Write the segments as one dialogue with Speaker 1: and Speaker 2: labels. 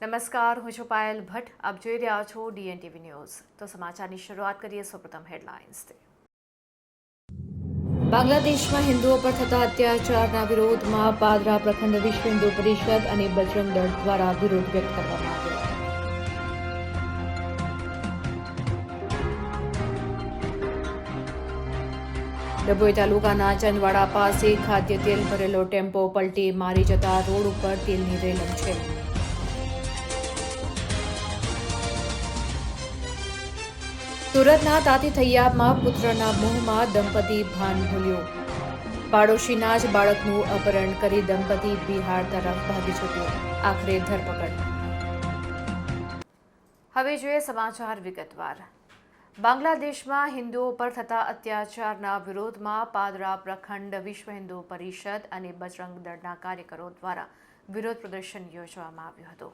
Speaker 1: નમસ્કાર, હું છું પાયલ ભટ્ટ. આપ જોઈ રહ્યા છો DNTV ન્યૂઝ. તો સમાચારની શરૂઆત કરીએ સૌપ્રથમ હેડલાઇન્સથી. બાંગ્લાદેશમાં હિન્દુઓ પર થતા અત્યાચારના વિરોધમાં પાદરા પ્રખંડ વિશ્વ હિન્દુ પરિષદ અને બજરંગ દળ દ્વારા વિરોધ વ્યક્ત કરવામાં આવ્યો. ડભોઈ તાલુકાના ચંદવાડા પાસે ખાદ્ય તેલ ભરેલો ટેમ્પો પલટી મારી જતા રોડ ઉપર તેલની રેલમ છે. સુરતના તાતીથૈયામાં પુત્રના મોહમાં દંપતી ભાન ભૂલ્યું. પાડોશીના જ બાળકનું અપહરણ કરી દંપતી બિહાર તરફ ભાગી છૂટ્યું. આખરે ધરપકડ. હવે જોઈએ સમાચાર વિગતવાર. બાંગ્લાદેશમાં હિન્દુઓ પર થતા અત્યાચારના વિરોધમાં પાદરા પ્રખંડ વિશ્વ હિન્દુ પરિષદ અને બજરંગ દળના કાર્યકરો દ્વારા વિરોધ પ્રદર્શન યોજવામાં આવ્યું હતું.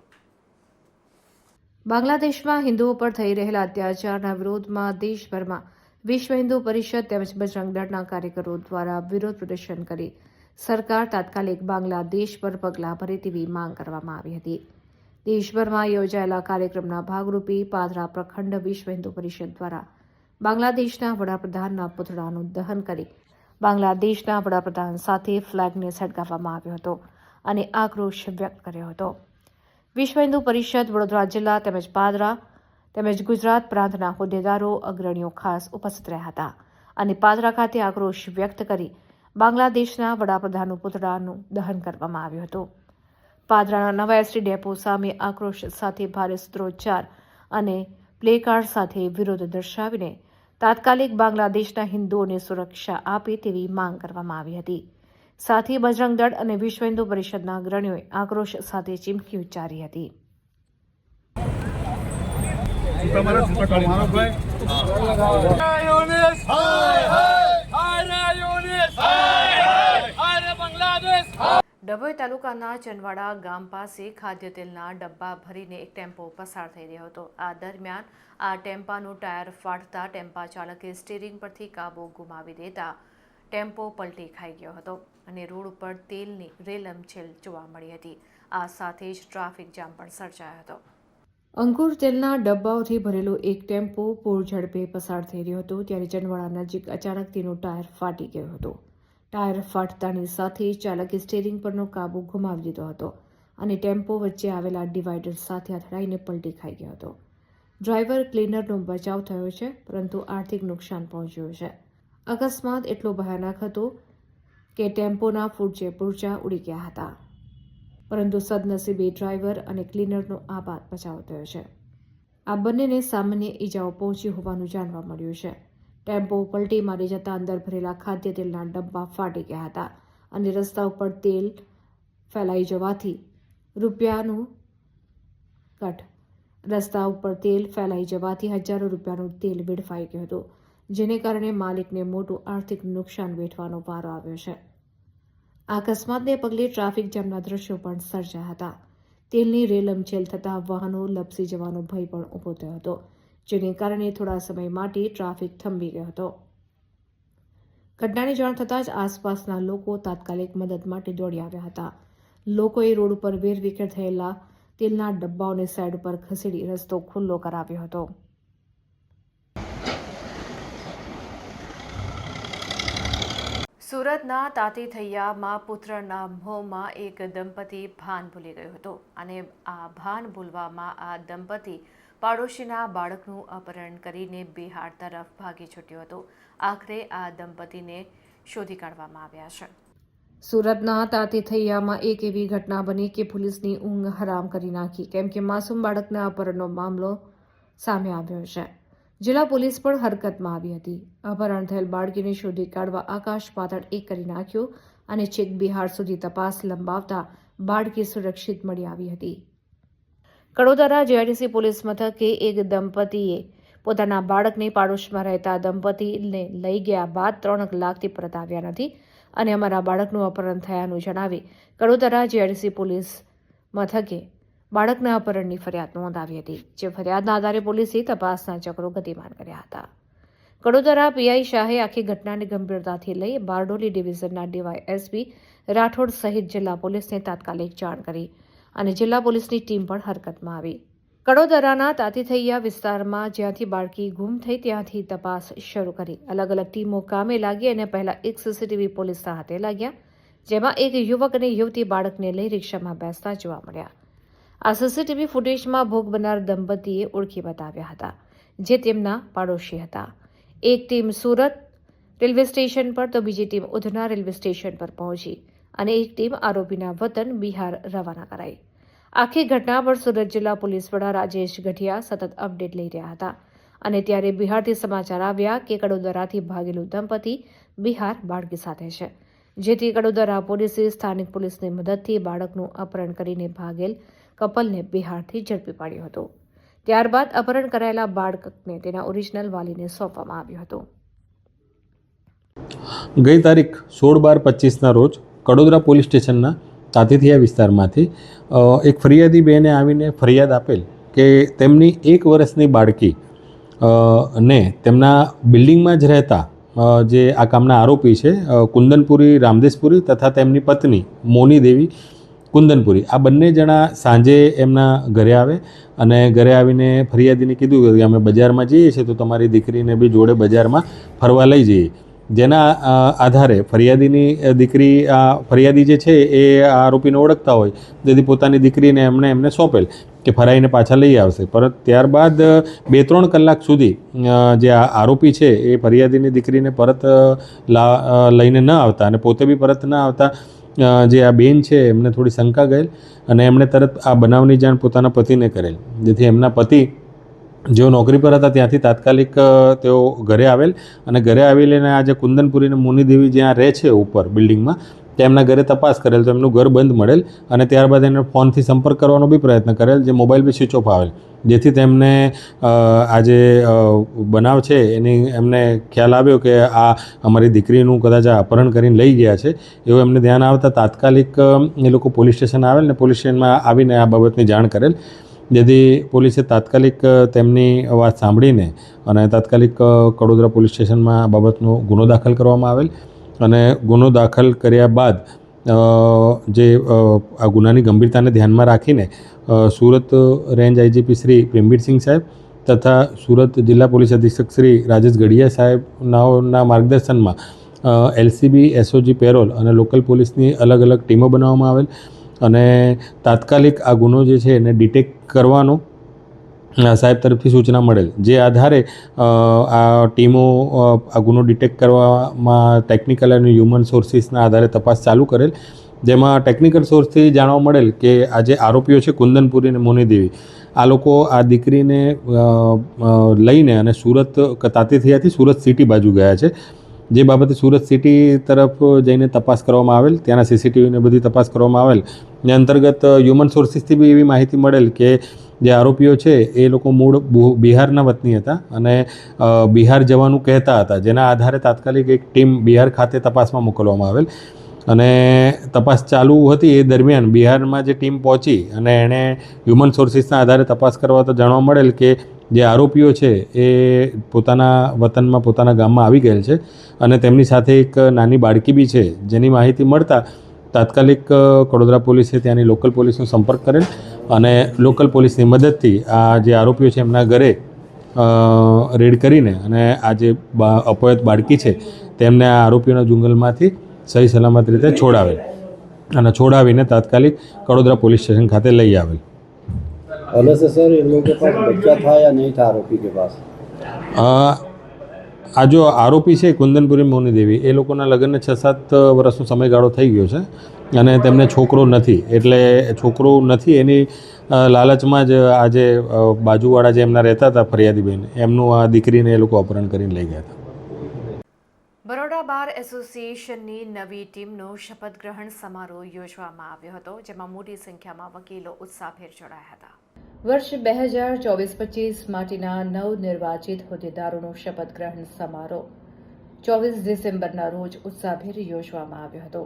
Speaker 1: બાંગ્લાદેશમાં હિન્દુઓ પર થઈ રહેલા અત્યાચારના વિરોધમાં દેશભરમાં વિશ્વ હિન્દુ પરિષદ તેમજ બજરંગ દળના કાર્યકરો દ્વારા વિરોધ પ્રદર્શન કરી સરકાર તાત્કાલિક બાંગ્લાદેશ પર પગલાં ભરે તેવી માંગ કરવામાં આવી હતી. દેશભરમાં યોજાયેલા કાર્યક્રમના ભાગરૂપે પાદરા પ્રખંડ વિશ્વ હિન્દુ પરિષદ દ્વારા બાંગ્લાદેશના વડાપ્રધાનના પુતળાનું દહન કરી બાંગ્લાદેશના વડાપ્રધાન સાથે ફ્લેગને સળગાવવામાં આવ્યો હતો અને આક્રોશ વ્યક્ત કર્યો હતો. વિશ્વ હિન્દુ પરિષદ વડોદરા જિલ્લા તેમજ પાદરા તેમજ ગુજરાત પ્રાંતના હોદ્દેદારો અગ્રણીઓ ખાસ ઉપસ્થિત રહ્યા હતા અને પાદરા ખાતે આક્રોશ વ્યક્ત કરી બાંગ્લાદેશના વડાપ્રધાનનું પુતળાનું દહન કરવામાં આવ્યું હતું. પાદરાના નવા એસટી ડેપો સામે આક્રોશ સાથે ભારે સૂત્રોચ્ચાર અને પ્લેકાર્ડ સાથે વિરોધ દર્શાવીને તાત્કાલિક બાંગ્લાદેશના હિન્દુઓને સુરક્ષા આપે તેવી માંગ કરવામાં આવી હતી. સાથે બજરંગ દળ અને વિશ્વ હિન્દુ પરિષદના અગ્રણીઓએ આક્રોશ સાથે ચીમકી ઉચ્ચારી હતી. ડભોઈ તાલુકાના ચંદવાડા ગામ પાસે ખાદ્ય તેલના ડબ્બા ભરીને એક ટેમ્પો પસાર થઈ રહ્યો હતો. આ દરમિયાન આ ટેમ્પાનું ટાયર ફાટતા ટેમ્પા ચાલકે સ્ટીરિંગ પરથી કાબુ ગુમાવી દેતા ટેમ્પો પલટી ખાઈ ગયો હતો અને રોડ ઉપર તેલની રેલમછેલ જોવા મળી હતી. આ સાથે જ ટ્રાફિક જામ પણ સર્જાયો હતો. અંકુર તેલના ડબ્બાઓથી ભરેલો એક ટેમ્પો પૂર ઝડપે પસાર થઈ રહ્યો હતો ત્યારે ચંદવાડા નજીક અચાનક તેનું ટાયર ફાટી ગયો હતો. ટાયર ફાટતાની સાથે ચાલકે સ્ટીરિંગ પરનો કાબુ ગુમાવી દીધો હતો અને ટેમ્પો વચ્ચે આવેલા ડિવાઈડર સાથે અથડાઈને પલટી ખાઈ ગયો હતો. ડ્રાઈવર ક્લીનરનો બચાવ થયો છે, પરંતુ આર્થિક નુકસાન પહોંચ્યું છે. અકસ્માત એટલો ભયાનક હતો કે ટેમ્પોના ફૂટજે પૂરજા ઉડી ગયા હતા, પરંતુ સદનસીબે ડ્રાઈવર અને ક્લીનરનો આબાદ બચાવ થયો છે. આ બંનેને સામાન્ય ઈજાઓ પહોંચી હોવાનું જાણવા મળ્યું છે. ટેમ્પો પલટી મારી જતા અંદર ભરેલા ખાદ્ય તેલના ડબ્બા ફાટી ગયા હતા અને રસ્તા ઉપર તેલ ફેલાઈ જવાથી હજારો રૂપિયાનું તેલ વેડફાઈ ગયું હતું, જેને કારણે માલિકને મોટું આર્થિક નુકસાન વેઠવાનો વારો આવ્યો છે. આ અકસ્માતને પગલે ટ્રાફિક જામના દ્રશ્યો પણ સર્જાયા હતા. તેલની રેલમછેલ થતાં વાહનો લપસી જવાનો ભય પણ ઊભો થયો હતો, જેને કારણે થોડા સમય માટે ટ્રાફિક થંભી ગયો હતો. ઘટનાની જાણ થતાં જ આસપાસના લોકો તાત્કાલિક મદદ માટે દોડી આવ્યા હતા. લોકોએ રોડ ઉપર વેરવિખેર થયેલા તેલના ડબ્બાઓને સાઈડ ઉપર ખસેડી રસ્તો ખુલ્લો કરાવ્યો હતો. સુરતના તાતીથૈયામાં પુત્રના મોહમાં એક દંપતી ભાન ભૂલી ગયું હતું અને આ ભાન ભૂલવામાં આ દંપતી પાડોશીના બાળકનું અપહરણ કરીને બિહાર તરફ ભાગી છૂટ્યું હતું. આખરે આ દંપતીને શોધી કાઢવામાં આવ્યા છે. સુરતના તાતીથૈયામાં એક એવી ઘટના બની કે પોલીસની ઊંઘ હરામ કરી નાખી, કેમ કે માસૂમ બાળકના અપહરણનો મામલો સામે આવ્યો છે. જિલ્લા પોલીસ પણ હરકતમાં આવી હતી. અપહરણ થયેલ બાળકીને શોધી કાઢવા આકાશ પાતાળ એક કરી નાખ્યું અને છેક બિહાર સુધી તપાસ લંબાવતા બાળકી સુરક્ષિત મળી આવી હતી. કડોદરા જીઆઈડીસી પોલીસ મથકે એક દંપતીએ પોતાના બાળકને પાડોશમાં રહેતા દંપતીને લઈ ગયા બાદ 3 લાખથી પરત આવ્યા નથી અને અમારા બાળકનું અપહરણ થયાનું જણાવી કડોદરા જીઆઈડીસી પોલીસ મથકે બાળકના અપહરણની ફરિયાદ નોંધાવી હતી, જે ફરિયાદના આધારે પોલીસે તપાસના ચક્રો ગતિમાન કર્યા હતા. કડોદરા પીઆઈ શાહે આખી ઘટનાની ગંભીરતાથી લઈ બારડોલી ડિવિઝનના ડીવાયએસપી રાઠોડ સહિત જિલ્લા પોલીસને તાત્કાલિક જાણ કરી અને જિલ્લા પોલીસની ટીમ પણ હરકતમાં આવી. કડોદરાના તાતીથૈયા વિસ્તારમાં જ્યાંથી બાળકી ગુમ થઈ ત્યાંથી તપાસ શરૂ કરી. અલગ અલગ ટીમો કામે લાગી અને પહેલા એક સીસીટીવી પોલીસના હાથે લાગ્યા, જેમાં એક યુવક અને યુવતી બાળકને લઈ રિક્ષામાં બેસતા જોવા મળ્યા. આ સીસીટીવી ફૂટેજમાં ભોગ બનનાર દંપતીએ ઓળખી બતાવ્યા હતા, જે તેમના પાડોશી હતા. એક ટીમ સુરત રેલવે સ્ટેશન પર તો બીજી ટીમ ઉધના રેલવે સ્ટેશન પર પહોંચી અને એક ટીમ આરોપીના વતન બિહાર રવાના કરાઈ. આખી ઘટના પર સુરત જિલ્લા પોલીસ વડા રાજેશ ગઢિયા સતત અપડેટ લઈ રહ્યા હતા અને ત્યારે બિહારથી સમાચાર આવ્યા કે કડોદરાથી ભાગેલું દંપતી બિહાર બાળકી સાથે છે, જેથી કડોદરા પોલીસે સ્થાનિક પોલીસની મદદથી બાળકનું અપહરણ કરીને ભાગેલ કપલને બિહારથી ઝડપી પાડ્યો હતો. ત્યારબાદ અપહરણ કરાયેલા બાળકને તેના ઓરિજિનલ વાલીને સોંપવામાં આવ્યું હતું.
Speaker 2: ગઈ તારીખ 16/12/25ના રોજ કડોદરા પોલીસ સ્ટેશનના તાતીથિયા વિસ્તારમાંથી એક ફરિયાદી બેને આવીને ફરિયાદ આપેલ કે તેમની 1 વર્ષની બાળકી ને તેમના બિલ્ડિંગમાં જ રહેતા જે આ કામના આરોપી છે કુંદનપુરી રામદેશપુરી તથા તેમની પત્ની મોની દેવી કુંદનપુરી, આ બંને જણા સાંજે એમના ઘરે આવે અને ઘરે આવીને ફરિયાદીને કીધું કે અમે બજારમાં જઈએ છીએ તો તમારી દીકરીને બી જોડે બજારમાં ફરવા લઈ જઈએ. જેના આધારે ફરિયાદીની દીકરી ફરિયાદી જે છે એ આરોપીને ઓળખતા હોય, જેથી પોતાની દીકરીને એમને સોંપેલ કે ફરાઈને પાછા લઈ આવશે. પરંતુ ત્યારબાદ 2-3 કલાક સુધી જે આરોપી છે એ ફરિયાદીની દીકરીને પરત લઈને ન આવતા અને પોતે બી પરત ન આવતા જે આ બેન છે એમને થોડી શંકા ગયેલ અને એમણે તરત આ બનાવની જાણ પોતાના પતિને કરેલ, જેથી એમના પતિ જેઓ નોકરી પર હતા ત્યાંથી તાત્કાલિક તેઓ ઘરે આવેલ અને ઘરે આવીને આ જે કુંદનપુરીને મોની દેવી જ્યાં રહે છે ઉપર બિલ્ડિંગમાં તેમના ઘરે તપાસ કરેલ તો એમનું ઘર બંધ મળેલ અને ત્યારબાદ એને ફોનથી સંપર્ક કરવાનો બી પ્રયત્ન કરેલ, જે મોબાઈલ બી સ્વિચ ઓફ આવેલ, જેથી તેમને આ જે બનાવ છે એની એમને ખ્યાલ આવ્યો કે આ અમારી દીકરીનું કદાચ આ અપહરણ કરીને લઈ ગયા છે એવું એમને ધ્યાન આવતા તાત્કાલિક એ લોકો પોલીસ સ્ટેશન આવેલ ને પોલીસ સ્ટેશનમાં આવીને આ બાબતની જાણ કરેલ, જેથી પોલીસે તાત્કાલિક તેમની વાત સાંભળીને અને તાત્કાલિક કડોદરા પોલીસ સ્ટેશનમાં આ બાબતનો ગુનો દાખલ કરવામાં આવેલ અને ગુનો દાખલ કર્યા બાદ જે આ ગુનાની ગંભીરતાને ધ્યાનમાં રાખીને સુરત રેન્જ આઈજીપી શ્રી પ્રેમવીરસિંહ સાહેબ તથા સુરત જિલ્લા પોલીસ અધિક્ષક શ્રી રાજેશ ગઢિયા સાહેબના માર્ગદર્શનમાં એલસીબી, એસઓજી પેરોલ અને લોકલ પોલીસની અલગ અલગ ટીમો બનાવવામાં આવેલ અને તાત્કાલિક આ ગુનો જે છે એને ડિટેક્ટ કરવાનો સાહેબ તરફથી સૂચના મળેલ, જે આધારે આ ટીમો આ ગુનો ડિટેક્ટ કરવામાં ટેકનિકલ અને હ્યુમન સોર્સિસના આધારે તપાસ ચાલુ કરેલ, જેમાં ટેકનિકલ સોર્સથી જાણવા મળેલ કે આ જે આરોપીઓ છે કુંદનપુરી અને મોની દેવી, આ લોકો આ દીકરીને લઈને અને સુરત તાતીથિયાથી સુરત સિટી બાજુ ગયા છે, જે બાબતે સુરત સિટી તરફ જઈને તપાસ કરવામાં આવેલ, ત્યાંના સીસીટીવીને બધી તપાસ કરવામાં આવેલ ને અંતર્ગત હ્યુમન સોર્સિસથી બી એવી માહિતી મળેલ કે જે આરોપીઓ છે એ લોકો મૂળ બિહારના વતની હતા અને બિહાર જવાનું કહેતા હતા, જેના આધારે તાત્કાલિક એક ટીમ બિહાર ખાતે તપાસમાં મોકલવામાં આવેલ અને તપાસ ચાલુ હતી એ દરમિયાન બિહારમાં જે ટીમ પહોંચી અને એણે હ્યુમન સોર્સિસના આધારે તપાસ કરવા તો જાણવા મળેલ કે જે આરોપીઓ છે એ પોતાના વતનમાં પોતાના ગામમાં આવી ગયેલ છે અને તેમની સાથે એક નાની બાળકી બી છે, જેની માહિતી મળતા તાત્કાલિક કડોદરા પોલીસે ત્યાંની લોકલ પોલીસનો સંપર્ક કરેલ અને લોકલ પોલીસની મદદથી આ જે આરોપીઓ છે એમના ઘરે રેડ કરીને અને આ જે અપહૃત બાળકી છે તેમને આ આરોપીઓના જંગલમાંથી સહી સલામત રીતે છોડાવેલ અને છોડાવીને તાત્કાલિક કડોદરા પોલીસ સ્ટેશન ખાતે લઈ આવેલ.
Speaker 3: पहले से सर इन लोगों के पास बच्चा था या नहीं था आरोपी के पास?
Speaker 2: આ જો આરોપી છે કુંદનપુરી મોની દેવી, એ લોકોના લગ્નને 6-7 વર્ષનો સમયગાળો થઈ ગયો છે અને તેમને છોકરો નથી, એટલે છોકરો નથી એની લાલચમાં જ આજે બાજુવાળા જે એમના રહેતા હતા ફરિયાદીબેન, એમનું આ દીકરીને એ લોકો અપહરણ કરીને લઈ ગયા હતા.
Speaker 1: બરોડા બાર એસોસિએશનની નવી ટીમનો શપથ ગ્રહણ સમારોહ યોજવામાં આવ્યો હતો, જેમાં મોટી સંખ્યામાં વકીલો ઉત્સાહભેર જોડાયા હતા. વર્ષ 2024-25 માટેના નવનિર્વાચિત હોદ્દેદારોનો શપથ ગ્રહણ સમારોહ 24 ડિસેમ્બરના રોજ ઉત્સાહભેર યોજવામાં આવ્યો હતો.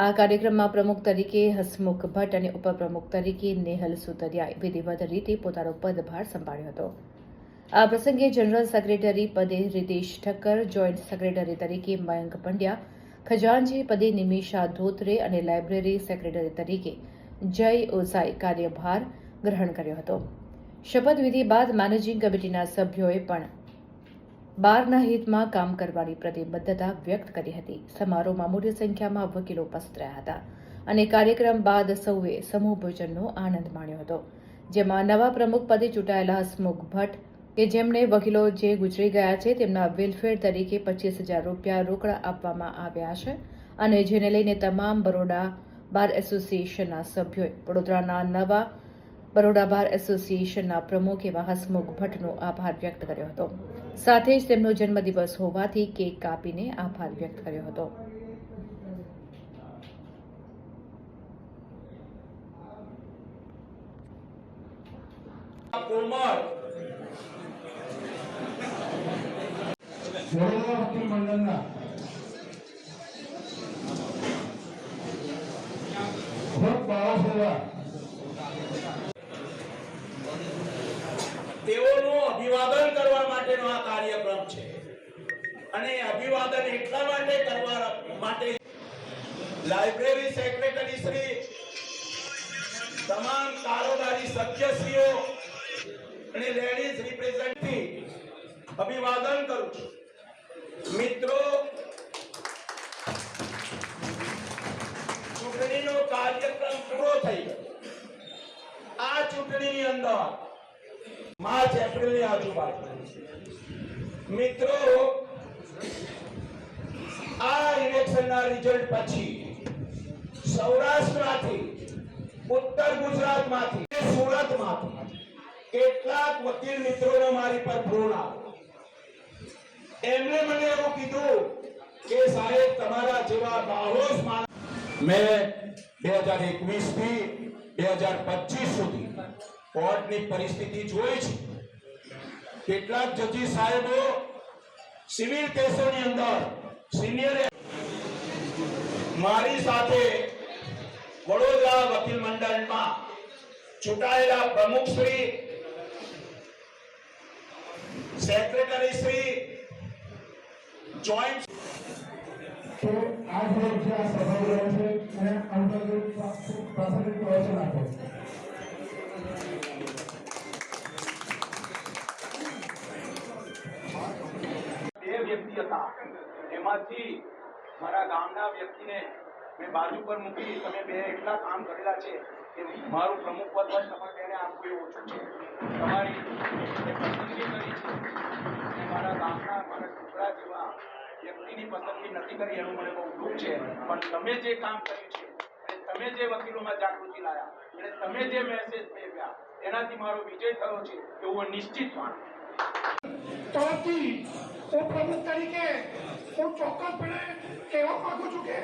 Speaker 1: આ કાર્યક્રમમાં પ્રમુખ તરીકે હસમુખ ભટ્ટ અને ઉપપ્રમુખ તરીકે નેહલ સુતરિયાએ વિધિવત રીતે પોતાનો પદભાર સંભાળ્યો હતો. આ પ્રસંગે જનરલ સેક્રેટરી પદે રીતેશ ઠક્કર, જોઈન્ટ સેક્રેટરી તરીકે મયંક પંડ્યા, ખજાનચી પદે નિમિષા ધોત્રે અને લાઇબ્રેરી સેક્રેટરી તરીકે જય ઓઝાએ કાર્યભાર ગ્રહણ કર્યો હતો. શપથવિધિ બાદ મેનેજિંગ કમિટીના સભ્યોએ પણ બારના હિતમાં કામ કરવાની પ્રતિબદ્ધતા વ્યક્ત કરી હતી. સમારોહમાં મોટી સંખ્યામાં વકીલો ઉપસ્થિત રહ્યા હતા અને કાર્યક્રમ બાદ સૌએ સમૂહ ભોજનનો આનંદ માણ્યો હતો, જેમાં નવા પ્રમુખ પદે ચૂંટાયેલા હસમુખ ભટ્ટ કે જેમને વકીલો જે ગુજરી ગયા છે તેમના વેલફેર તરીકે 25,000 રૂપિયા રોકડા આપવામાં આવ્યા છે અને જેને લઈને તમામ બરોડા બાર એસોસિએશનના સભ્યોએ વડોદરાના નવા બરોડા બાર એસોસિએશનના પ્રમુખ એવા હસમુખ ભટ્ટનો આભાર વ્યક્ત કર્યો હતો. સાથે જ તેમનો જન્મદિવસ હોવાથી કેક કાપીને આભાર વ્યક્ત કર્યો હતો.
Speaker 4: વડોદરા વકીલ મંડળના ખૂબ બાળક એવા
Speaker 5: તેઓનું અભિવાદન કરવા માટેનો આ કાર્યક્રમ છે અને અભિવાદન એટલા માટે કરવા માટે લાઇબ્રેરી સેક્રેટરી શ્રી, તમામ કારોબારી સભ્યશ્રીઓ અને લેડીઝ રિપ્રેઝેન્ટેટિવ અભિવાદન કરું છું. મિત્રો, ચૂંટણીનો કાર્યક્રમ પૂરો થઈ ગયો. આ ચૂંટણીની અંદર માર્ચ એપ્રિલની આજુબાજુ મિત્રો આ ઇલેક્શનના રિઝલ્ટ પછી સૌરાષ્ટ્રમાંથી, ઉત્તર ગુજરાતમાંથી, સુરતમાંથી કેટલાક વકીલ મિત્રોનો મારી પર ફોન આવ્યો. એમણે મને એવું કીધું કે સાહેબ તમારા જેવા બાહોશ માણસ મેં 2021 થી 2025 સુધી કોર્ટની પરિસ્થિતિ જોઈ છે. કેટલાક જજી સાહેબો સિવિલ કેસોની અંદર સિનિયર મારી સાથે વડોદરા વકીલ મંડળમાં ચૂંટાયેલા પ્રમુખ શ્રી, સેક્રેટરી શ્રી, જોઈન્ટ
Speaker 4: તો આજ રોજ જે આ સભા યોજાય છે અને અંતર્ગત પ્રાસંગિક પ્રવચન આપે.
Speaker 5: બે વ્યક્તિ હતા, એમાંથી મારા ગામના વ્યક્તિને મેં બાજુ પર મૂકી, તમે બે એટલા કામ કરેલા છે કે મારું પ્રમુખ પદ બસ તમારે બેને આપવું એ ઓછું છે. તમારી જે પસંદગી કરી છે અને મારા ગામના, મારા છોકરા જેવા વ્યક્તિની પસંદગી નથી કરી એનું મને બહુ દુઃખ છે. પણ તમે જે કામ કર્યું છે અને તમે જે વકીલોમાં જાગૃતિ લાયા અને તમે જે મેસેજ આપ્યા એનાથી મારો વિજય થયો છે એવું નિશ્ચિત માનું.
Speaker 4: તરફથી હું પ્રમુખ તરીકે હું ચોક્કસપણે કહેવા માંગુ છું કે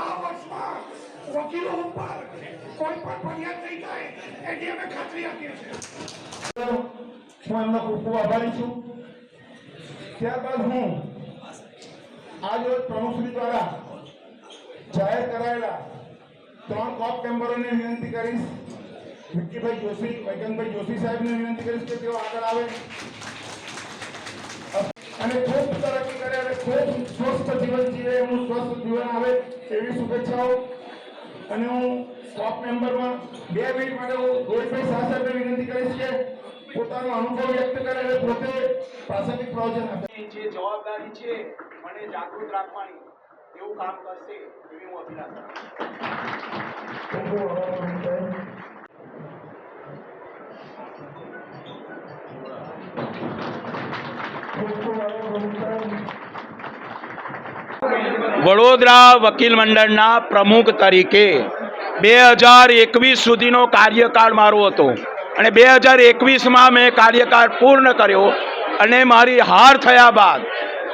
Speaker 4: આ વર્ષમાં વકીલો ઉપર કોઈ પણ ફરિયાદ નહીં થાય એની અમે ખાતરી આપીએ છીએ. હું એમનો ખૂબ ખૂબ આભારી છું. ત્યારબાદ હું આજ રોજ પ્રમુખશ્રી દ્વારા જાહેર કરાયેલા 3 કોપ મેમ્બરોને વિનંતી કરીશ. વિક્કીભાઈ જોશી, વૈકંતભાઈ જોશી સાહેબને વિનંતી કરીશ કે તેઓ આગળ આવે અને ખૂબ તરક્કી કરે અને ખૂબ સ્વસ્થ જીવન જીવે, એમનું સ્વસ્થ જીવન આવે એવી શુભેચ્છાઓ. અને હું કોપ મેમ્બરમાં 2 મિનિટ માટે હું ગોવિંદભાઈ શાહ સાહેબને વિનંતી કરીશ કે પોતાનો અનુભવ વ્યક્ત કરે અને પોતે પ્રાસંગિક પ્રવચન આપે.
Speaker 5: જે જવાબદારી છે મને જાગૃત રાખવાની એવું કામ કરશે એવી હું અભિલાષા વડોદરા વકીલ મંડળના પ્રમુખ તરીકે 2021 સુધીનો કાર્યકાળ મારો હતો અને 2021માં મેં કાર્યકાળ પૂર્ણ કર્યો અને મારી હાર થયા બાદ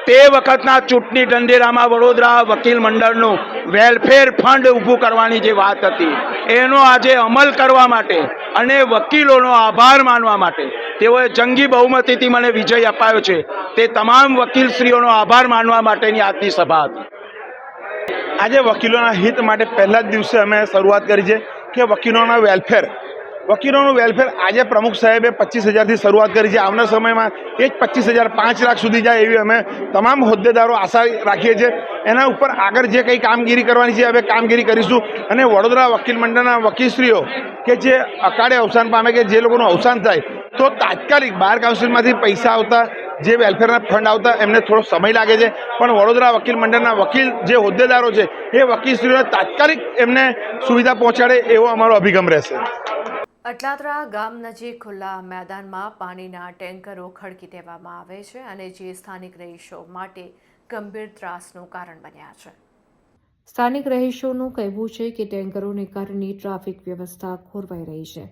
Speaker 5: તે વખતના ચૂંટણી ઢંઢેરામાં વડોદરા વકીલ મંડળનું વેલફેર ફંડ ઊભું કરવાની જે વાત હતી એનો આજે અમલ કરવા માટે અને વકીલોનો આભાર માનવા માટે તેઓએ જંગી બહુમતીથી મને વિજય અપાયો છે. તે તમામ વકીલશ્રીઓનો આભાર માનવા માટેની આજની સભા હતી.
Speaker 6: આજે વકીલોના હિત માટે પહેલા જ દિવસે અમે શરૂઆત કરી છે કે વકીલોના વેલફેર વકીલોનું વેલફેર આજે પ્રમુખ સાહેબે 25,000થી શરૂઆત કરી છે. આવનાર સમયમાં એ જ 25,000 5 લાખ સુધી જાય એવી અમે તમામ હોદ્દેદારો આશા રાખીએ છીએ. એના ઉપર આગળ જે કંઈ કામગીરી કરવાની છે હવે કામગીરી કરીશું. અને વડોદરા વકીલ મંડળના વકીલશ્રીઓ કે જે અકાળે અવસાન પામે કે જે લોકોનું અવસાન થાય તો તાત્કાલિક બાર કાઉન્સિલમાંથી પૈસા આવતા જે વેલફેરના ફંડ આવતા એમને થોડો સમય લાગે છે, પણ વડોદરા વકીલ મંડળના વકીલ જે હોદ્દેદારો છે એ વકીલશ્રીઓને તાત્કાલિક એમને સુવિધા પહોંચાડે એવો અમારો અભિગમ રહેશે.
Speaker 1: અટલાદરા ગામ નજીક ખુલ્લા મેદાનમાં પાણીના ટેન્કરો ખડકી દેવામાં આવે છે અને જે સ્થાનિક રહીશો માટે ગંભીર ત્રાસનું કારણ બન્યા છે. સ્થાનિક રહીશોનું કહેવું છે કે ટેન્કરોને કારણે ટ્રાફિક વ્યવસ્થા ખોરવાઈ રહી છે.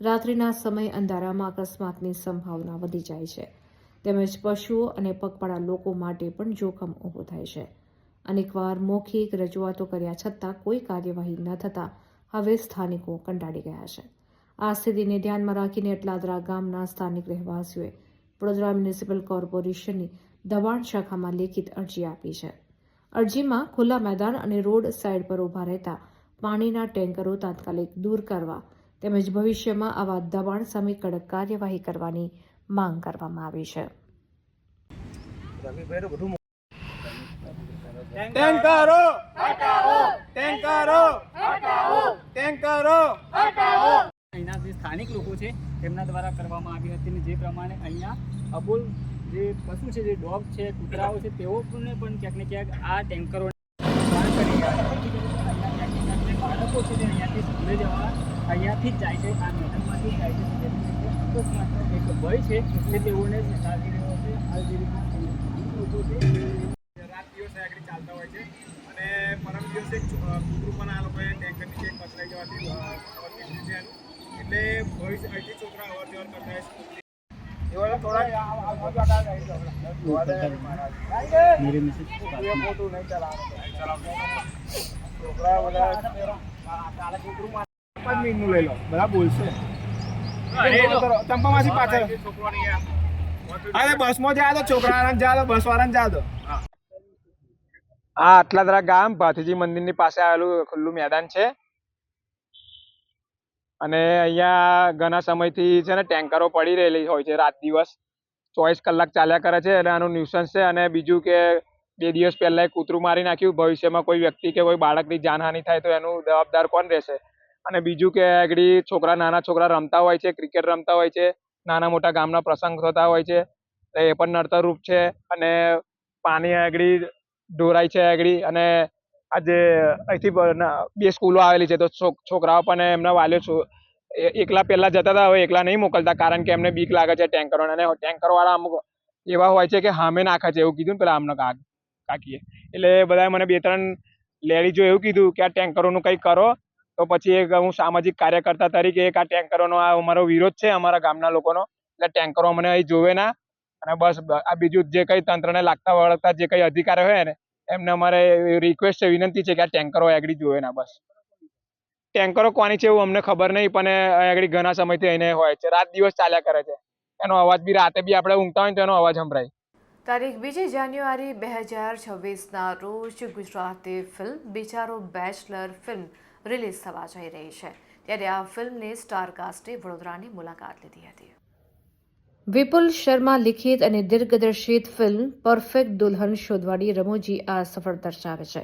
Speaker 1: રાત્રિના સમય અંધારામાં અકસ્માતની સંભાવના વધી જાય છે, તેમજ પશુઓ અને પગપાળા લોકો માટે પણ જોખમ ઊભું થાય છે. અનેકવાર મૌખિક રજૂઆતો કર્યા છતાં કોઈ કાર્યવાહી ન થતાં હવે સ્થાનિકો કંટાળી ગયા છે. આ સ્થિતિને ધ્યાનમાં રાખીને અટલાદરા ગામના સ્થાનિક રહેવાસીઓએ વડોદરા મ્યુનિસિપલ કોર્પોરેશનની દબાણ શાખામાં લેખિત અરજી આપી છે. અરજીમાં ખુલ્લા મેદાન અને રોડ સાઇડ પર ઊભા રહેતા પાણીના ટેન્કરો તાત્કાલિક દૂર કરવા તેમજ ભવિષ્યમાં આવા દબાણ સામે કડક કાર્યવાહી કરવાની માંગ કરવામાં આવી છે.
Speaker 7: ટેન્કરો હટાવો, ટેન્કરો હટાવો, ટેન્કરો હટાવો. અહીંના જે સ્થાનિક લોકો છે તેમના દ્વારા કરવામાં આવી હતી અને જે પ્રમાણે અહીંયા અબોલ જે પશુ છે, જે ડોગ છે, કૂતરાઓ છે, તેઓને પણ ક્યાંક ને ક્યાંક આ ટેન્કરો કરી રહ્યા છે. બાળકો છે તે અહીંયાથી સ્કૂલે જવા અહીંયાથી જ જાય છે, આ મેદાનમાંથી જ જાય છે. અકસ્માતનો એક ભય છે એટલે તેઓને લાગી રહ્યો છે. આ જે રીતના લોકો છે રાત દિવસ આગળ ચાલતા હોય છે અને પરમ દિવસે કૂતરું પણ આ લોકોએ ટેન્કર નીચે પથરાઈ જવાથી છે એટલે ભવિષ્ય અહીંથી છોકરા અવર જવર કરતા હોય ચંપામાંથી પાછળ અરે બસમાં જાય તો છોકરા જાય તો બસ વાળાને જાય તો આ અટલાદરા ગામ ભાથીજી મંદિરની પાસે આવેલું ખુલ્લું મેદાન છે અને અહીંયા ઘણા સમયથી છે ને ટેન્કરો પડી રહેલી હોય છે. રાત દિવસ 24 કલાક ચાલ્યા કરે છે એટલે આનું ન્યુસન્સ છે. અને બીજું કે 2 દિવસ પહેલા એક કૂતરું મારી નાખ્યું. ભવિષ્યમાં કોઈ વ્યક્તિ કે કોઈ બાળકની જાનહાનિ થાય તો એનું જવાબદાર કોણ રહેશે? અને બીજું કે આગળ નાના છોકરા રમતા હોય છે, ક્રિકેટ રમતા હોય છે, નાના મોટા ગામના પ્રસંગ થતા હોય છે, એ પણ નડતરરૂપ છે. અને પાણી આગળ ઢોરાય છે આગળ. અને આજે અહીંથી 2 સ્કૂલો આવેલી છે તો છોકરાઓ પણ એમના વાલીઓ એકલા પહેલા જતા હતા, હવે એકલા નહીં મોકલતા કારણ કે એમને બીક લાગે છે ટેન્કરોને. અને ટેન્કરો વાળા અમુક એવા હોય છે કે સામે નાખે છે, એવું કીધું ને પેલા અમને કાકીએ. એટલે બધાએ મને 2-3 લેડીઝો એવું કીધું કે આ ટેન્કરોનું કંઈક કરો. તો પછી એક હું સામાજિક કાર્યકર્તા તરીકે એક આ ટેન્કરોનો આ અમારો વિરોધ છે અમારા ગામના લોકોનો. એટલે ટેન્કરો અમને અહીં જોવે ના. અને બસ આ બીજું જે કંઈ તંત્રને લાગતા વળગતા જે કંઈ અધિકારી હોય ને એમને અમારે રિક્વેસ્ટ છે, વિનંતી છે કે આ ટેન્કરો આગળ જોવે ના. બસ ટેન્કરો કોની છે એવું અમને ખબર નહીં, પણ આગળ ઘણા સમયથી અહીં હોય છે, રાત દિવસ ચાલ્યા કરે છે. એનો અવાજ બી રાતે બી આપણે ઊંઘતા હોય તો એનો અવાજ સંભળાય.
Speaker 1: તારીખ 2 જાન્યુઆરી 2026ના રોજ ગુજરાતી ફિલ્મ બિચારો બેચલર ફિલ્મ રિલીઝ થવા જઈ રહી છે. ત્યારે આ ફિલ્મની સ્ટારકાસ્ટે વડોદરાની મુલાકાત લીધી હતી. વિપુલ શર્મા લિખિત અને દિગ્દર્શિત ફિલ્મ પરફેક્ટ દુલ્હન શોધવાની રમૂજી આ સફર દર્શાવે છે.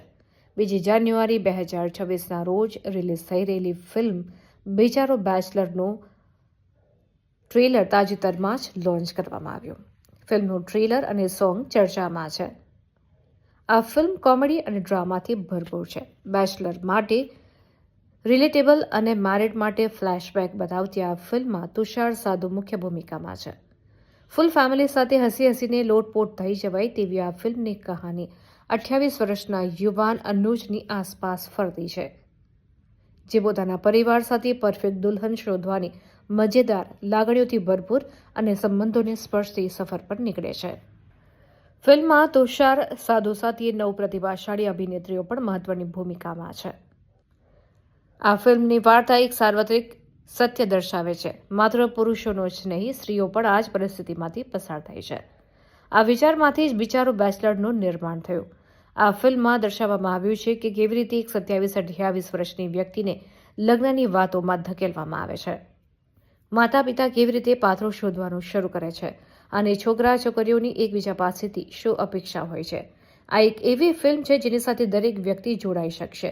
Speaker 1: 2 જાન્યુઆરી 2026ના રોજ રિલીઝ થઈ રહેલી ફિલ્મ બિચારો બેચલરનું ટ્રેલર તાજેતરમાં જ લોન્ચ કરવામાં આવ્યું. ફિલ્મનું ટ્રેલર અને સોંગ ચર્ચામાં છે. આ ફિલ્મ કોમેડી અને ડ્રામાથી ભરપૂર છે. બેચલર માટે રિલેટેબલ અને મેરિડ માટે ફ્લેશબેક બતાવતી આ ફિલ્મમાં તુષાર સાધુ મુખ્ય ભૂમિકામાં છે. ફૂલ ફેમિલી સાથે હસી હસીને લોટપોટ થઈ જવાય તેવી આ ફિલ્મની કહાની 28 વર્ષના યુવાન અનુજની આસપાસ ફરતી છે, જે પોતાના પરિવાર સાથે પરફેક્ટ દુલ્હન શોધવાની મજેદાર, લાગણીઓથી ભરપૂર અને સંબંધોને સ્પર્શતી સફર પર નીકળે છે. ફિલ્મમાં તુષાર સાધુ સાથે 9 પ્રતિભાશાળી અભિનેત્રીઓ પણ મહત્વની ભૂમિકામાં છે. આ ફિલ્મની વાર્તા એક સાર્વત્રિક સત્ય દર્શાવે છે. માત્ર પુરુષોનો જ નહીં, સ્ત્રીઓ પણ આ જ પરિસ્થિતિમાંથી પસાર થઈ છે. આ વિચારમાંથી જ બિચારો બેચલરનું નિર્માણ થયું. આ ફિલ્મમાં દર્શાવવામાં આવ્યું છે કે કેવી રીતે એક 27-28 વર્ષની વ્યક્તિને લગ્નની વાતોમાં ધકેલવામાં આવે છે. માતા પિતા કેવી રીતે પાત્રો શોધવાનું શરૂ કરે છે અને છોકરા છોકરીઓની એકબીજા પાસેથી શું અપેક્ષા હોય છે. આ એક એવી ફિલ્મ છે જેની સાથે દરેક વ્યક્તિ જોડાઈ શકશે,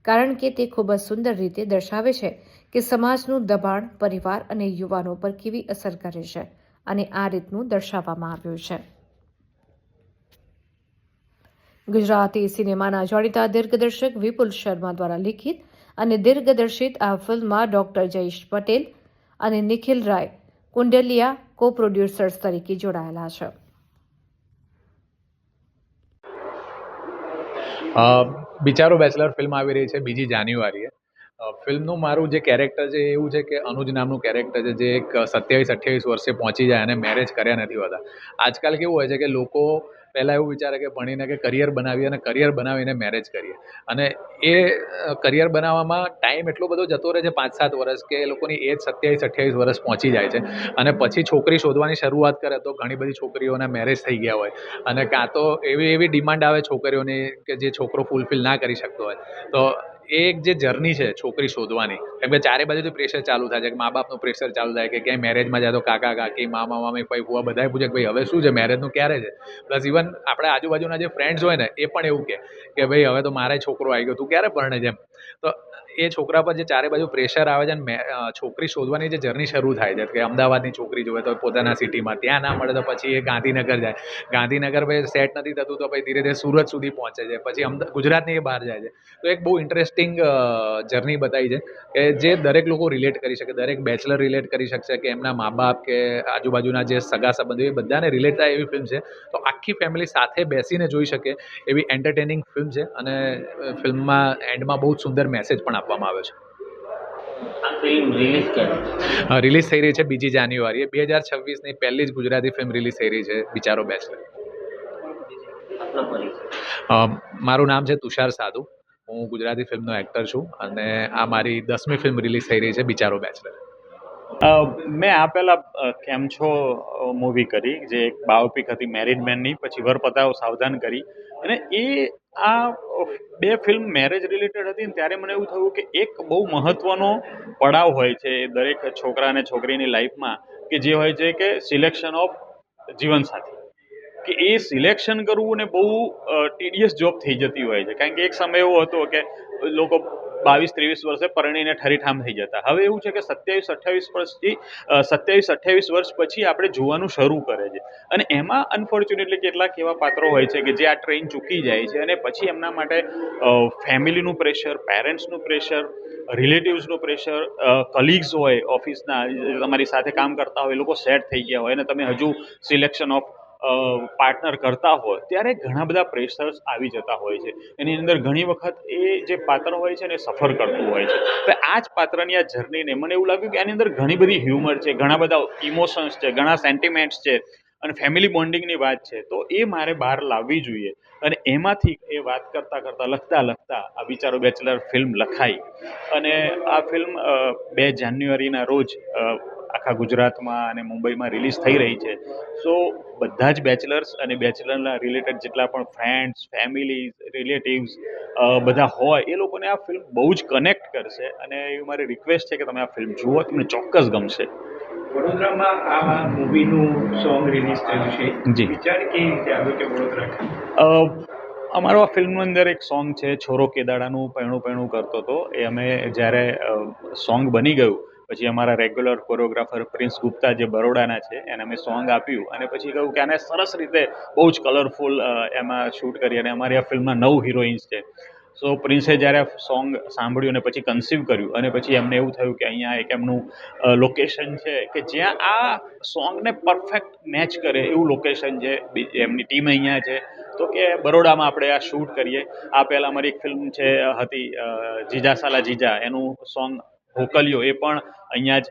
Speaker 1: કારણ કે તે ખૂબ જ સુંદર રીતે દર્શાવે છે કે સમાજનું દબાણ પરિવાર અને યુવાનો પર કેવી અસર કરે છે, અને આ રીતનું દર્શાવવામાં આવ્યું છે. ગુજરાતી સિનેમાના જાણીતા દિગ્દર્શક વિપુલ શર્મા દ્વારા લિખિત અને દિગ્દર્શિત આ ફિલ્મમાં ડોક્ટર જયેશ પટેલ અને નિખિલ રાય કુંડલિયા કો પ્રોડ્યુસર્સ તરીકે જોડાયેલા છે.
Speaker 8: બિચારો બેચલર ફિલ્મ આવી રહી છે 2 જાન્યુઆરીએ. ફિલ્મનું મારું જે કેરેક્ટર છે એવું છે કે અનુજ નામનું કેરેક્ટર છે, જે એક 27-28 વર્ષે પહોંચી જાય અને મેરેજ કર્યા નથી હોતા. આજકાલ કેવું હોય છે કે લોકો પહેલાં એવું વિચારે કે ભણીને કે કરિયર બનાવીએ અને કરિયર બનાવીને મેરેજ કરીએ, અને એ કરિયર બનાવવામાં ટાઈમ એટલો બધો જતો રહે છે 5-7 વર્ષ, કે એ લોકોની એજ 27-28 વર્ષ પહોંચી જાય છે, અને પછી છોકરી શોધવાની શરૂઆત કરે તો ઘણી બધી છોકરીઓના મેરેજ થઈ ગયા હોય, અને કાં તો એવી ડિમાન્ડ આવે છોકરીઓની કે જે છોકરો ફૂલફિલ ના કરી શકતો હોય. તો એ એક જે જર્ની છે છોકરી શોધવાની, કેમ કે ચારે બાજુથી પ્રેશર ચાલુ થાય છે, કે મા બાપનું પ્રેશર ચાલુ થાય કે ક્યાંય મેરેજમાં જાય તો કાકા કાકી મામા મામી ફઈ ફુવા બધાય પૂછે કે ભાઈ હવે શું છે, મેરેજનું ક્યારે છે. પ્લસ ઇવન આપણે આજુબાજુના જે ફ્રેન્ડ્સ હોય ને એ પણ એવું કે ભાઈ હવે તો મારે છોકરો આવી ગયો, તું ક્યારે પરણે છે એમ. તો એ છોકરા પર જે ચારે બાજુ પ્રેશર આવે છે અને છોકરી શોધવાની જે જર્ની શરૂ થાય છે, કે અમદાવાદની છોકરી જોવે તો પોતાના સિટીમાં, ત્યાં ના મળે તો પછી એ ગાંધીનગર જાય, ગાંધીનગર ભાઈ સેટ નથી થતું તો પછી ધીરે ધીરે સુરત સુધી પહોંચે છે, પછી ગુજરાતની બહાર જાય છે. તો એક બહુ ઇન્ટરેસ્ટિંગ જર્ની બતાવી છે કે જે દરેક લોકો રિલેટ કરી શકે, દરેક બેચલર રિલેટ કરી શકશે, કે એમના મા બાપ કે આજુબાજુના જે સગા સંબંધીઓ એ બધાને રિલેટ થાય એવી ફિલ્મ છે. તો આખી ફેમિલી સાથે બેસીને જોઈ શકે એવી એન્ટરટેનિંગ ફિલ્મ છે, અને ફિલ્મમાં એન્ડમાં બહુ જ સુંદર મેસેજ પણ આપવામાં આવ્યો છે. રિલીઝ થઈ રહી છે 2 જાન્યુઆરીએ. 2026ની પહેલી જ ગુજરાતી ફિલ્મ રિલીઝ થઈ રહી છે બિચારો બેચલર. મારું નામ છે તુષાર સાધુ. હું ગુજરાતી ફિલ્મનો એક્ટર છું, અને આ મારી 10મી ફિલ્મ રિલીઝ થઈ રહી છે બિચારો બેચલર.
Speaker 9: મેં આ પહેલાં કેમ છો મૂવી કરી, જે એક બાયોપિક હતી મેરિડ મેનની, પછી વર પતાવો સાવધાન કરી, અને આ 2 ફિલ્મ મેરેજ રિલેટેડ હતી ને ત્યારે મને એવું થયું કે એક બહુ મહત્ત્વનો પડાવ હોય છે દરેક છોકરા અને છોકરીની લાઈફમાં, કે જે હોય છે કે સિલેક્શન ઓફ જીવનસાથી. કે એ સિલેક્શન કરવું ને બહુ ટીડિયસ જોબ થઈ જતી હોય છે, કારણ કે એક સમય એવો હતો કે લોકો 22-23 વર્ષે પરણીને ઠરીઠામ થઈ જતા. હવે એવું છે કે 27-28 વર્ષ પછી આપણે જોવાનું શરૂ કરે છે, અને એમાં અનફોર્ચ્યુનેટલી કેટલાક એવા પાત્રો હોય છે કે જે આ ટ્રેન ચૂકી જાય છે, અને પછી એમના માટે ફેમિલીનું પ્રેશર, પેરેન્ટ્સનું પ્રેશર, રિલેટિવ્સનું પ્રેશર, કલીગ્સ હોય ઓફિસના તમારી સાથે કામ કરતા હોય, એ લોકો સેટ થઈ ગયા હોય અને તમે હજુ સિલેક્શન ઓફ પાર્ટનર કરતા હોય, ત્યારે ઘણા બધા પ્રેશર્સ આવી જતા હોય છે. એની અંદર ઘણી વખત એ જે પાત્ર હોય છે ને સફર કરતું હોય છે. તો આ જ પાત્રની આ જર્નીને મને એવું લાગ્યું કે આની અંદર ઘણી બધી હ્યુમર છે, ઘણા બધા ઇમોશન્સ છે, ઘણા સેન્ટિમેન્ટ્સ છે, અને ફેમિલી બોન્ડિંગની વાત છે, તો એ મારે બહાર લાવવી જોઈએ. અને એમાંથી એ વાત કરતાં લખતા આ બિચારો બેચલર ફિલ્મ લખાઈ, અને આ ફિલ્મ 2 જાન્યુઆરીના રોજ આખા ગુજરાતમાં અને મુંબઈમાં રિલીઝ થઈ રહી છે. સો બધા જ બેચલર્સ અને બેચલરના રિલેટેડ જેટલા પણ ફ્રેન્ડ્સ, ફેમિલી, રિલેટિવ્સ બધા હોય, એ લોકોને આ ફિલ્મ બહુ જ કનેક્ટ કરશે, અને એવી મારી રિક્વેસ્ટ છે કે તમે આ ફિલ્મ જુઓ, તમને ચોક્કસ ગમશે.
Speaker 5: વડોદરામાં આ મૂવીનું સોંગ રિલીઝ થયું છે,
Speaker 9: જી.
Speaker 5: વિચાર કેવી રીતે આવ્યો કે વડોદરા?
Speaker 9: અમારો આ ફિલ્મની અંદર એક સોંગ છે, છોરો કેદાડાનું પૈણું પૈણું કરતો હતો. એ અમે જ્યારે સોંગ બની ગયું પછી અમારા રેગ્યુલર કોરિયોગ્રાફર પ્રિન્સ ગુપ્તા જે બરોડાના છે એને અમે સોંગ આપ્યું, અને પછી કહ્યું કે આને સરસ રીતે બહુ જ કલરફુલ એમાં શૂટ કરી, અને અમારી આ ફિલ્મમાં 9 હિરોઈન્સ છે. સો પ્રિન્સે જ્યારે આ સોંગ સાંભળ્યું અને પછી કન્સીવ કર્યું, અને પછી એમને એવું થયું કે અહીંયા એક એમનું લોકેશન છે કે જ્યાં આ સોંગને પરફેક્ટ મેચ કરે એવું લોકેશન છે. એમની ટીમ અહીંયા છે, તો કે બરોડામાં આપણે આ શૂટ કરીએ. આ પહેલાં અમારી એક ફિલ્મ હતી જીજા સાલા જીજા, એનું સોંગ હોકલિયો, એ પણ અહીંયા જ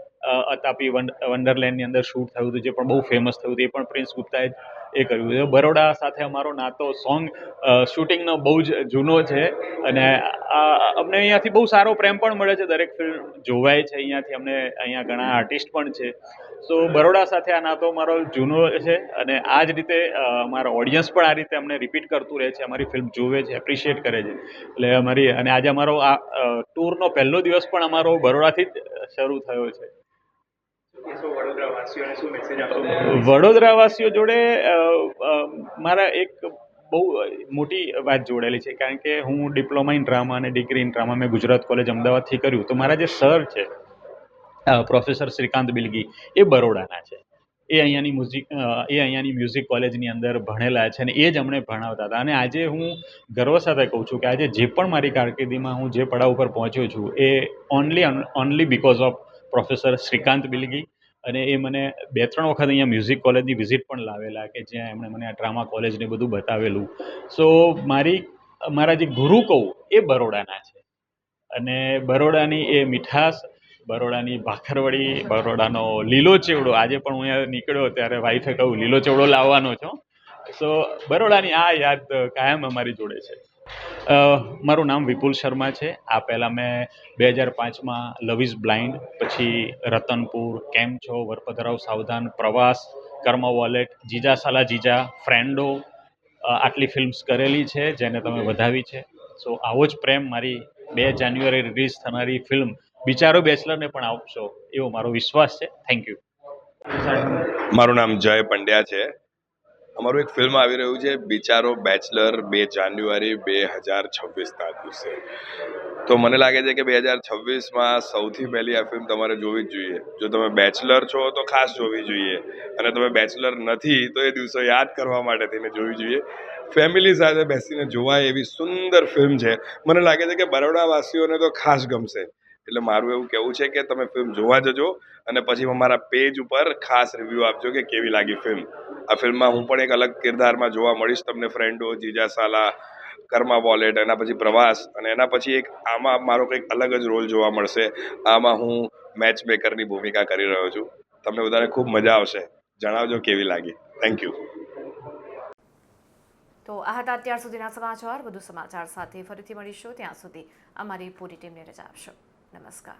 Speaker 9: અતાપી વંડરલેન્ડની અંદર શૂટ થયું હતું, જે પણ બહુ ફેમસ થયું હતું. એ પણ પ્રિન્સ ગુપ્તાએ એ કર્યું છે. બરોડા સાથે અમારો નાતો સોંગ શૂટિંગનો બહુ જ જૂનો છે, અને અમને અહીંયાથી બહુ સારો પ્રેમ પણ મળે છે. દરેક ફિલ્મ જોવાય છે અહીંયાથી, અમને અહીંયા ઘણા આર્ટિસ્ટ પણ છે. સો બરોડા સાથે આ નાતો મારો જૂનો છે, અને આ જ રીતે અમારા ઓડિયન્સ પણ આ રીતે અમને રિપીટ કરતું રહે છે, અમારી ફિલ્મ જોવે છે, એપ્રિશિએટ કરે છે. એટલે અને આજે અમારો આ ટૂરનો પહેલો દિવસ પણ અમારો બરોડાથી જ શરૂ થયો છે. વડોદરાવાસીઓ જોડે મારા એક બહુ મોટી વાત જોડેલી છે, કારણ કે હું ડિપ્લોમા ઇન ડ્રામા અને ડિગ્રી ઇન ડ્રામા મેં ગુજરાત કોલેજ અમદાવાદથી કર્યું. તો મારા જે સર છે પ્રોફેસર શ્રીકાંત બિલગી, એ બરોડાના છે. એ અહીંયાની મ્યુઝિક કોલેજની અંદર ભણેલા છે અને એ જ અમને ભણાવતા હતા. અને આજે હું ગર્વ સાથે કહું છું કે આજે જે પણ મારી કારકિર્દીમાં હું જે પડાવ ઉપર પહોંચ્યો છું એ only because of professor Shrikant Bilgi. અને એ મને 2-3 વખત અહીંયા મ્યુઝિક કોલેજની વિઝિટ પણ લાવેલા, કે જ્યાં એમણે મને આ ડ્રામા કોલેજને બધું બતાવેલું. સો મારા જે ગુરુ કહું એ બરોડાના છે. અને બરોડાની એ મીઠાશ, બરોડાની ભાખરવડી, બરોડાનો લીલો ચેવડો, આજે પણ હું અહીંયા નીકળ્યો ત્યારે વાઈફે કહ્યું લીલો ચેવડો લાવવાનો છો. સો બરોડાની આ યાદ કાયમ અમારી જોડે છે. મારું નામ વિપુલ શર્મા છે. આ પહેલાં મેં 2005માં લવ ઇઝ બ્લાઇન્ડ, પછી રતનપુર, કેમ છો, વરપધરાવ સાવધાન, પ્રવાસ, કર્મ વોલેટ, જીજા સાલા જીજા, ફ્રેન્ડો, આટલી ફિલ્મ્સ કરેલી છે જેને તમે વધાવી છે. સો આવો જ પ્રેમ મારી 2 જાન્યુઆરી રિલીઝ થનારી ફિલ્મ બિચારો બેચલરને પણ આપશો એવો મારો વિશ્વાસ છે. Thank you.
Speaker 10: મારું નામ જય પંડ્યા છે. અમારું એક ફિલ્મ આવી રહ્યું છે બિચારો બેચલર 2 જાન્યુઆરી 2026ના દિવસે. તો મને લાગે છે કે 2026માં સૌથી પહેલી આ ફિલ્મ તમારે જોવી જ જોઈએ. જો તમે બેચલર છો તો ખાસ જોવી જોઈએ, અને તમે બેચલર નથી તો એ દિવસો યાદ કરવા માટે થઈને જોવી જોઈએ. ફેમિલી સાથે બેસીને જોવાય એવી સુંદર ફિલ્મ છે. મને લાગે છે કે બરોડાવાસીઓને તો ખાસ ગમશે. એટલે મારું એવું કહેવું છે કે તમે ફિલ્મ જોવા જજો અને પછી અમારા પેજ ઉપર ખાસ રિવ્યૂ આપજો કે કેવી લાગી ફિલ્મ. આ ફિલ્મમાં હું પણ એક અલગ કિરદારમાં જોવા મળીશ તમને. ફ્રેન્ડો, જીજા સાલા, કર્મા વોલેટ, એના પછી પ્રવાસ, અને એના પછી એક આમાં મારો કંઈક અલગ જ રોલ જોવા મળશે. આમાં હું મેચ મેકરની ભૂમિકા કરી રહ્યો છું. તમને બધાને ખૂબ મજા આવશે. જણાવજો કેવી લાગી. Thank you.
Speaker 1: તો આ હતા અત્યાર સુધીના સમાચાર. વધુ સમાચાર સાથે ફરીથી મળીશું. ત્યાં સુધી અમારી પૂરી ટીમને રજા આપશો. નમસ્કાર.